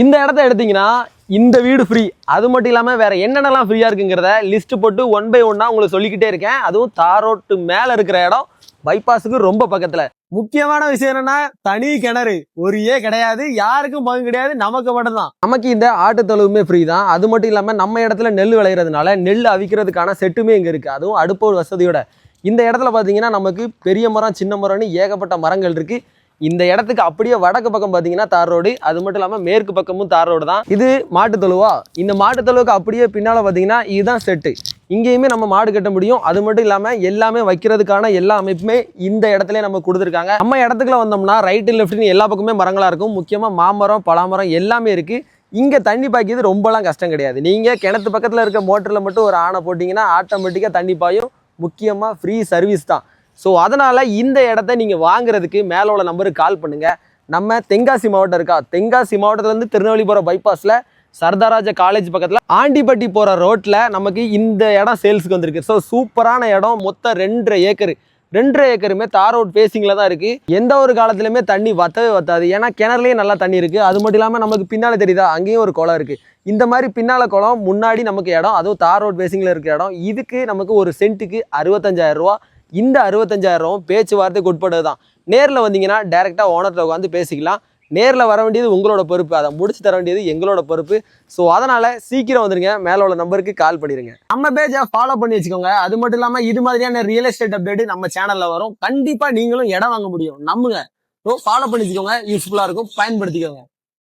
இந்த இடத்த எடுத்தீங்கன்னா இந்த வீடு ஃப்ரீ. அது மட்டும் இல்லாமல் வேற என்னென்னலாம் ஃப்ரீயாக இருக்குங்கிறத லிஸ்ட் போட்டு 1 by 1 உங்களுக்கு சொல்லிக்கிட்டே இருக்கேன். அதுவும் தார் ரோட்டு மேலே இருக்கிற இடம், பைபாஸுக்கு ரொம்ப பக்கத்தில். முக்கியமான விஷயம் என்னன்னா, தனி கிணறு ஒரு கிடையாது, யாருக்கும் பங்கு கிடையாது, நமக்கு மட்டும்தான். நமக்கு இந்த ஆட்டு தொழுவுமே ஃப்ரீ தான். அது மட்டும் இல்லாமல் நம்ம இடத்துல நெல் விளையிறதுனால நெல் அவிக்கிறதுக்கான செட்டுமே இங்கே இருக்குது, அதுவும் அடுப்பு வசதியோட. இந்த இடத்துல பார்த்தீங்கன்னா நமக்கு பெரிய மரம் சின்ன மரம்னு ஏகப்பட்ட மரங்கள் இருக்குது. இந்த இடத்துக்கு அப்படியே வடக்கு பக்கம் பார்த்தீங்கன்னா தார் ரோடு, அது மட்டும் இல்லாமல் மேற்கு பக்கமும் தார் ரோடு தான். இது மாட்டு தொழுவா. இந்த மாட்டு தொழுவுக்கு அப்படியே பின்னால் பார்த்தீங்கன்னா இதுதான் செட்டு. இங்கேயுமே நம்ம மாடு கட்ட முடியும். அது மட்டும் இல்லாமல் எல்லாமே வைக்கிறதுக்கான எல்லா அமைப்புமே இந்த இடத்துல நம்ம கொடுத்துருக்காங்க. நம்ம இடத்துக்குள்ள வந்தோம்னா ரைட்டு லெஃப்ட்னு எல்லா பக்கமே மரங்களாக இருக்கும். முக்கியமாக மாமரம் பலாமரம் எல்லாமே இருக்குது. இங்கே தண்ணி பாய்க்கிறது ரொம்பலாம் கஷ்டம் கிடையாது. நீங்கள் கிணத்து பக்கத்தில் இருக்க மோட்டரில் மட்டும் ஒரு ஆணை போட்டிங்கன்னா ஆட்டோமேட்டிக்காக தண்ணி பாயும். முக்கியமாக ஃப்ரீ சர்வீஸ் தான். ஸோ அதனால் இந்த இடத்த நீங்கள் வாங்குறதுக்கு மேலே உள்ள நம்பருக்கு கால் பண்ணுங்கள். நம்ம தென்காசி மாவட்டம் இருக்கா, தென்காசி மாவட்டத்துலேருந்து திருநெல்வேலி போகிற பைபாஸில் சர்தாராஜா காலேஜ் பக்கத்தில் ஆண்டிப்பட்டி போகிற ரோட்டில் நமக்கு இந்த இடம் சேல்ஸுக்கு வந்திருக்கு. ஸோ சூப்பரான இடம். மொத்தம் 2.5 ஏக்கர். 2.5 ஏக்கருமே தார் ரோட் பேசிங்கில் தான் இருக்குது. எந்த ஒரு காலத்துலையுமே தண்ணி வத்தவே வத்தாது. ஏன்னா கிணறுலேயே நல்லா தண்ணி இருக்குது. அது மட்டும் இல்லாமல் நமக்கு பின்னால் தெரியுதா, அங்கேயும் ஒரு குளம் இருக்குது. இந்த மாதிரி பின்னால் குளம், முன்னாடி நமக்கு இடம், அதுவும் தார் ரோட் பேசிங்கில் இருக்கிற இடம். இதுக்கு நமக்கு ஒரு சென்ட்டுக்கு 65,000 ரூபா. இந்த 65,000 பேச்சுவார்த்தைக்கு உட்பட்டது தான். நேரில் வந்தீங்கன்னா டேரெக்டாக ஓனர்கிட்ட உட்காந்து பேசிக்கலாம். நேரில் வர வேண்டியது உங்களோட பொறுப்பு, அதை முடிச்சு தர வேண்டியது எங்களோட பொறுப்பு. ஸோ அதனால் சீக்கிரம் வந்துருங்க, மேலே உள்ள நம்பருக்கு கால் பண்ணிடுங்க. நம்ம பேஜை ஃபாலோ பண்ணி வச்சுக்கோங்க. அது மட்டும் இல்லாமல் இது மாதிரியான ரியல் எஸ்டேட் அப்டேட் நம்ம சேனலில் வரும். கண்டிப்பாக நீங்களும் இடம் வாங்க முடியும், நம்புங்க. ஸோ ஃபாலோ பண்ணி வச்சுக்கோங்க, யூஸ்ஃபுல்லாக இருக்கும், பயன்படுத்திக்கோங்க.